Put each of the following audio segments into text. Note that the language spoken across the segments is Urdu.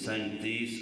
37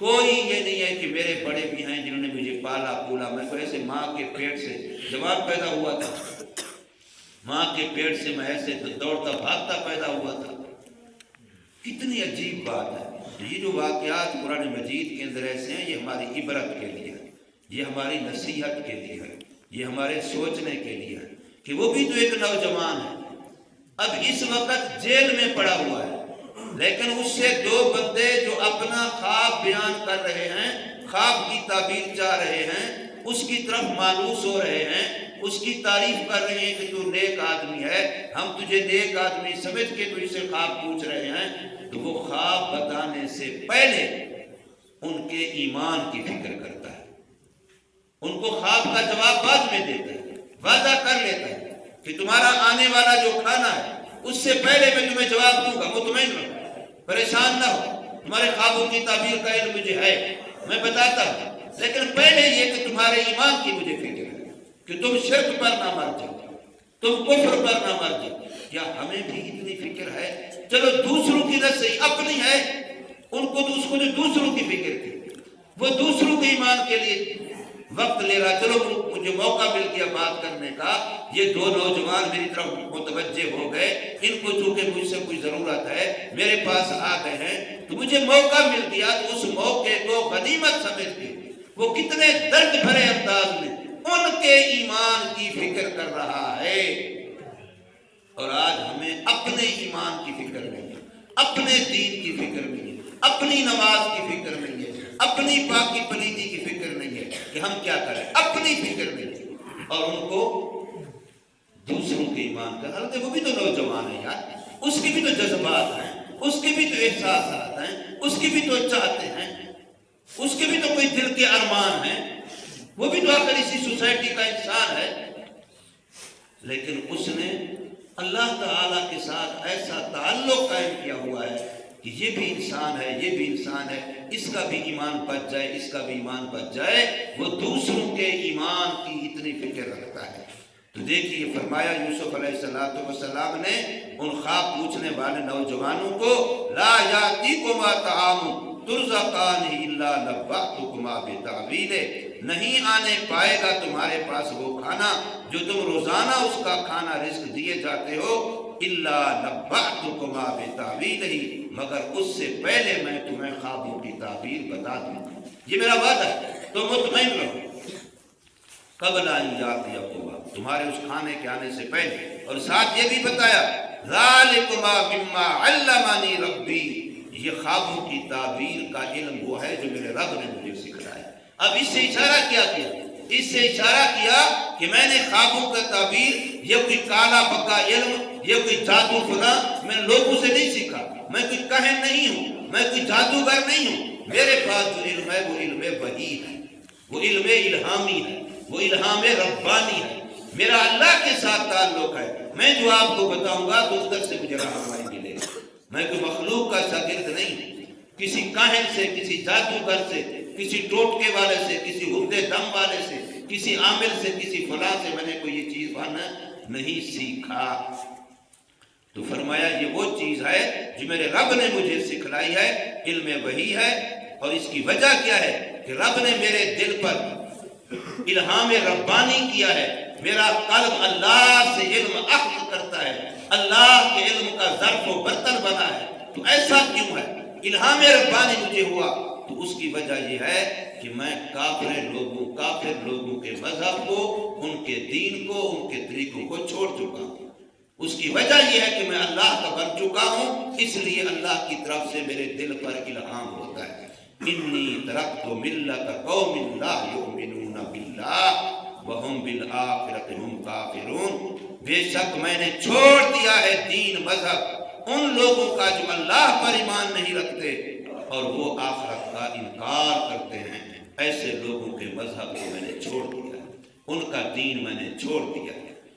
کوئی یہ نہیں ہے کہ میرے بڑے بھی ہیں جنہوں نے مجھے پالا پولا، میں تو ایسے ماں کے پیٹ سے جوان پیدا ہوا تھا، ماں کے پیٹ سے میں ایسے دوڑتا بھاگتا پیدا ہوا تھا۔ کتنی عجیب بات ہے۔ یہ جو واقعات قرآن مجید کے اندر ایسے ہیں، یہ ہماری عبرت کے لیے ہے، یہ ہماری نصیحت کے لیے ہے، یہ ہمارے سوچنے کے لیے ہے کہ وہ بھی تو ایک نوجوان ہے، اب اس وقت جیل میں پڑا ہوا ہے، لیکن اس سے دو بندے جو اپنا خواب بیان کر رہے ہیں، خواب کی تعبیر چاہ رہے ہیں، اس کی طرف مانوس ہو رہے ہیں، اس کی تعریف کر رہے ہیں کہ تو نیک آدمی ہے، ہم تجھے نیک آدمی سمجھ کے تو اسے خواب پوچھ رہے ہیں، تو وہ خواب بتانے سے پہلے ان کے ایمان کی فکر کرتا ہے، ان کو خواب کا جواب بعد میں دیتا ہے، وعدہ کر لیتا ہے کہ تمہارا آنے والا جو کھانا ہے اس سے پہلے میں تمہیں جواب دوں گا، مطمئن رہو، پریشان نہ ہو، تمہارے خوابوں کی تعبیر کا علم مجھے ہے، میں بتاتا ہوں، لیکن پہلے یہ کہ تمہارے ایمان کی مجھے فکر ہے کہ تم شرک پر نہ مر جاؤ، تم کفر پر نہ مر جاؤ۔ کیا ہمیں بھی اتنی فکر ہے؟ چلو دوسروں کی نہ صحیح، اپنی ہے، ان کو تو اس کو جو دوسروں کی فکر تھی، وہ دوسروں کے ایمان کے لیے وقت لے رہا۔ چلو مجھے موقع مل گیا بات کرنے کا، یہ دو نوجوان میری طرف متوجہ ہو گئے، ان کو چونکہ مجھ سے کوئی ضرورت ہے، میرے پاس آ گئے ہیں، تو مجھے موقع مل گیا، تو اس موقع کو غنیمت سمجھ کے وہ کتنے درد بھرے انداز میں ان کے ایمان کی فکر کر رہا ہے۔ اور آج ہمیں اپنے ایمان کی فکر نہیں ہے، اپنے دین کی فکر نہیں ہے، اپنی نماز کی فکر نہیں ہے، اپنی پاکی پلیدی کی فکر نہیں ہے کہ ہم کیا کریں، اپنی فکر نہیں ہے، اور ان کو دوسروں کے ایمان کا حالت ہے۔ وہ بھی تو نوجوان ہے یار، اس کے بھی تو جذبات ہیں، اس کے بھی تو احساسات ہیں، اس کے بھی تو چاہتے ہیں، اس کے بھی تو کوئی دل کے ارمان ہیں، وہ بھی تو آخر اسی سوسائٹی کا انسان ہے، لیکن اس نے اللہ تعالیٰ کے ساتھ ایسا تعلق قائم کیا ہوا ہے کہ یہ بھی انسان ہے، یہ بھی انسان ہے، اس کا بھی ایمان بچ جائے، اس کا بھی ایمان بچ جائے، وہ دوسروں کے ایمان کی اتنی فکر رکھتا ہے۔ تو دیکھیے فرمایا یوسف علیہ السلام نے ان خواب پوچھنے والے نوجوانوں کو، لا یاتیکما طعام ترزقانہ الا نبأتکما بتأویلہ، نہیں آنے پائے گا تمہارے پاس وہ کھانا جو تم روزانہ اس کا کھانا رزق دیے جاتے ہو، الا نبأتکما بتأویلہ، مگر اس سے پہلے میں تمہیں خوابوں کی تعبیر بتا دوں گا، یہ میرا وعدہ ہے، تو مطمئن رہو۔ قبل ان یاتیکما، تمہارے اس کھانے کے آنے سے پہلے، اور ساتھ یہ بھی بتایا ذالکما مما علمنی ربی، یہ خوابوں کی تعبیر کا علم وہ ہے جو میرے رب نے مجھے سکھلایا۔ اب اس سے اشارہ کیا اس سے اشارہ کیا کہ میں نے خوابوں کا تعبیر، یہ کوئی کالا پکا علم، یہ کوئی جادو فلاں میں لوگوں سے نہیں سیکھا، میں کوئی کاہن نہیں ہوں، میں کوئی جادوگر نہیں ہوں، میرے پاس جو علم ہے وہ علم وحی ہے، وہ علم الہامی ہے، وہ الہام ربانی ہے، میرا اللہ کے ساتھ تعلق ہے، میں جو آپ کو بتاؤں گا تو اس در سے مجھے رہنمائی ملے گی، میں کوئی مخلوق کا شاگرد نہیں، کسی کاہن سے، کسی جادوگر سے، کسی ٹوٹکے والے سے، کسی ہردے دم والے سے، کسی عامل سے، کسی فلاں سے میں نے کوئی یہ چیز نہیں سیکھا۔ تو فرمایا یہ وہ چیز ہے جو میرے رب نے مجھے سکھلائی ہے، علم وحی ہے، اور اس کی وجہ کیا ہے کہ رب نے میرے دل پر الہام ربانی کیا ہے، میرا قلب اللہ سے علم اخذ کرتا ہے، اللہ کے علم کا ظرف و برتن بنا ہے۔ تو ایسا کیوں ہے؟ الہام ربانی مجھے ہوا، تو اس کی وجہ یہ ہے کہ میں کافر لوگوں کے مذہب کو، ان کے دین کو، ان کے طریقوں کو چھوڑ چکا ہوں۔ اس کی وجہ یہ ہے کہ میں اللہ کا بن چکا ہوں، اس لیے اللہ کی طرف سے میرے دل پر الہام ہوتا ہے۔ انی ترکت ملت قوم لا یؤمنون باللہ وہم بالآخرۃ ہم کافرون، بے شک میں نے چھوڑ دیا ہے دین مذہب ان لوگوں کا جو اللہ پر ایمان نہیں رکھتے اور وہ آخرت کا انکار کرتے ہیں، ایسے لوگوں کے مذہب کو میں نے چھوڑ دیا، ان کا دین میں نے چھوڑ دیا،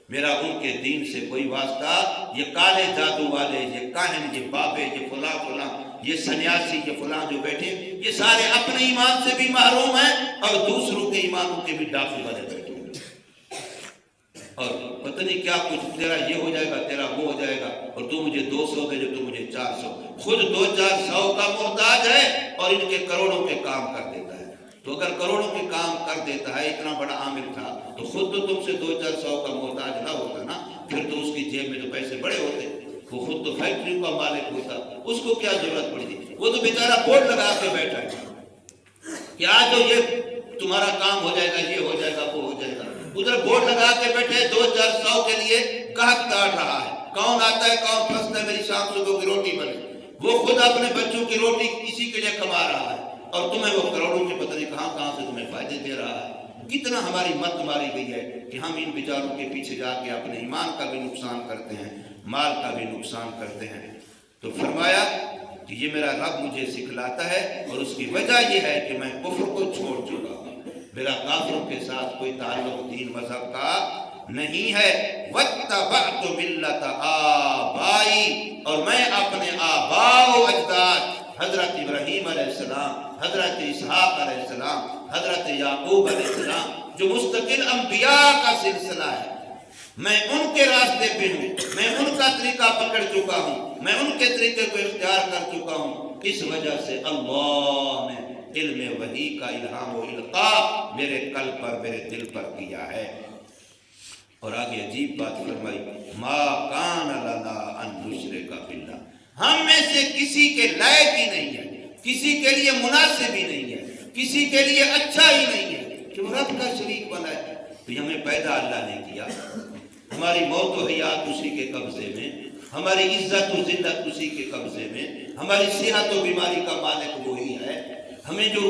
میرا ان کے دین سے کوئی واسطہ، یہ کالے جادو والے، یہ کاہن، یہ بابے، یہ فلاں فلاں، یہ سنیاسی، یہ فلاں جو بیٹھے، یہ سارے اپنے ایمان سے بھی محروم ہیں اور دوسروں کے ایمانوں کے بھی ڈاکو بنے بیٹھے ہیں۔ اور پتہ نہیں کیا کچھ، تیرا یہ ہو جائے گا، تیرا وہ ہو جائے گا، اور تو مجھے 200 دے جو، تو مجھے 400، خود 200-400 کا محتاج ہے اور ان کے کروڑوں کے کام کر دیتا ہے۔ تو اگر کروڑوں کے کام کر دیتا ہے، اتنا بڑا عامل تھا، تو خود تو تم سے 200-400 کا محتاج نہ ہوتا نا، پھر تو اس کی جیب میں تو پیسے بڑے ہوتے، وہ خود تو فیکٹریوں کا مالک ہوتا، اس کو کیا ضرورت پڑی تھی؟ وہ تو بیچارہ بورڈ لگا کے بیٹھا ہے کہ آج تو یہ تمہارا کام ہو جائے گا، یہ ہو جائے گا، وہ ہو جائے گا، ادھر بورڈ لگا کے بیٹھے 200-400 کے لیے گاہک تاڑ رہا ہے، کون آتا ہے، کون پھنستا ہے، میری شام صبح کی روٹی بنے، وہ خود اپنے بچوں کی روٹی اسی کے لیے کما رہا ہے، اور تمہیں وہ کروڑوں کے پتہ نہیں کہاں سے تمہیں فائدے دے رہا ہے۔ کتنا ہماری مت ماری گئی ہے کہ ہم ان بیچاروں کے پیچھے جا کے اپنے ایمان کا بھی نقصان کرتے ہیں، مال کا بھی نقصان کرتے ہیں۔ تو فرمایا کہ یہ میرا رب مجھے سکھلاتا ہے، اور اس کی وجہ یہ ہے کہ میں کفر کو چھوڑ چکا ہوں، میرا کافروں کے ساتھ کوئی تعلق دین مذہب کا نہیں ہے۔ وَاتَّبَعْتُ مِلَّةَ آبائی، اور میں اپنے آباء و اجداد حضرت ابراہیم علیہ السلام، حضرت اسحاق علیہ السلام، حضرت یعقوب علیہ السلام، جو مستقل انبیاء کا سلسلہ ہے، میں ان کے راستے پہ ہوں، میں ان کا طریقہ پکڑ چکا ہوں، میں ان کے طریقے کو اختیار کر چکا ہوں۔ اس وجہ سے اللہ نے علم وحی کا الہام و القاء میرے قلب پر، میرے دل پر کیا ہے۔ اور آگے عجیب بات فرمائی، ما کان لنا ان نشرک باللہ، ہم میں سے کسی کے لائق ہی نہیں ہے، کسی کے لیے مناسب ہی نہیں ہے، کسی کے لیے اچھا ہی نہیں ہے کہ وہ رب کا شریک بنائے۔ تو ہمیں پیدا اللہ نے کیا، ہماری موت و حیات اسی کے قبضے میں، ہماری عزت و ذلت اسی کے قبضے میں، ہماری صحت و بیماری کا مالک وہی ہے، ہمیں جو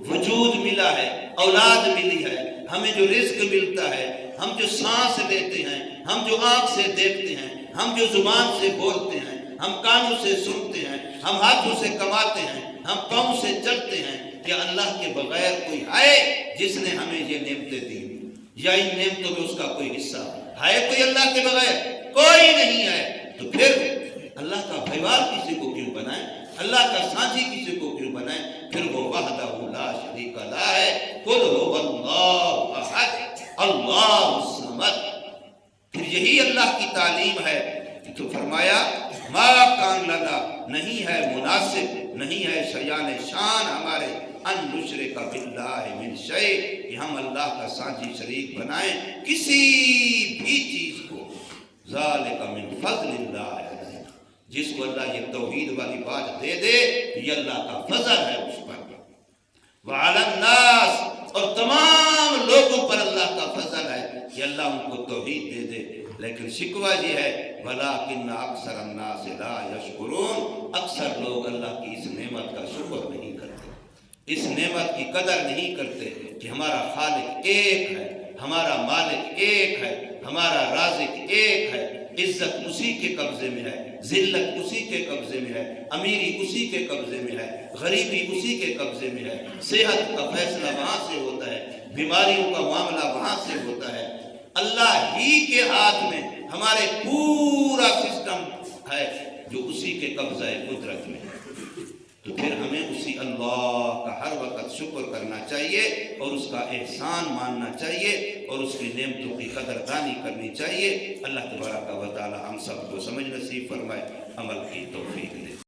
وجود ملا ہے، اولاد ملی ہے، ہمیں جو رزق ملتا ہے، ہم جو سانس لیتے ہیں، ہم جو آنکھ سے دیکھتے ہیں، ہم جو زبان سے بولتے ہیں، ہم کانوں سے سنتے ہیں، ہم ہاتھوں سے کماتے ہیں، ہم پاؤں سے چلتے ہیں، کہ اللہ کے بغیر کوئی ہے جس نے ہمیں یہ نعمتیں دی، یا ان نعمتوں میں اس کا کوئی حصہ ہے؟ کوئی اللہ کے بغیر کوئی نہیں ہے۔ تو پھر اللہ کا بھائیوال کسی کو کیوں بنائے، اللہ کا سانجھی کسی کو کیوں بنائے؟ پھر وہ وحدہ لا شریک لہ ہے، قل هو اللہ احد اللہ الصمد۔ پھر یہی اللہ کی تعلیم ہے۔ تو فرمایا ما کان لنا، نہیں ہے مناسب، نہیں ہے شیان شان ہمارے، ان نشرک باللہ من شیء، کہ ہم اللہ کا سانجھی شریک بنائیں کسی بھی چیز کو، ذالک من فضل اللہ علیہ، جس کو اللہ یہ توحید والی بات دے دے، یہ اللہ کا فضل ہے اس پر۔ وعلی الناس، اور تمام لوگوں پر اللہ کا فضل ہے کہ اللہ ان کو توحید دے دے۔ لیکن شکوہ یہ ہے وَلَٰكِنَّ أَكْثَرَ النَّاسِ لَا يَشْكُرُونَ، اکثر لوگ اللہ کی اس نعمت کا شکر نہیں کرتے، اس نعمت کی قدر نہیں کرتے کہ ہمارا خالق ایک ہے، ہمارا مالک ایک ہے، ہمارا رازق ایک ہے، عزت اسی کے قبضے میں ہے، ذلت اسی کے قبضے میں ہے، امیری اسی کے قبضے میں ہے، غریبی اسی کے قبضے میں ہے، صحت کا فیصلہ وہاں سے ہوتا ہے، بیماریوں کا معاملہ وہاں سے ہوتا ہے، اللہ ہی کے ہاتھ میں ہمارے پورا سسٹم ہے جو اسی کے قبضہ قدرت میں ہے۔ تو پھر ہمیں اسی اللہ کا ہر وقت شکر کرنا چاہیے، اور اس کا احسان ماننا چاہیے، اور اس کی نعمتوں کی قدردانی کرنی چاہیے۔ اللہ تبارک و تعالی ہم سب کو سمجھ نصیب فرمائے، عمل کی توفیق دے۔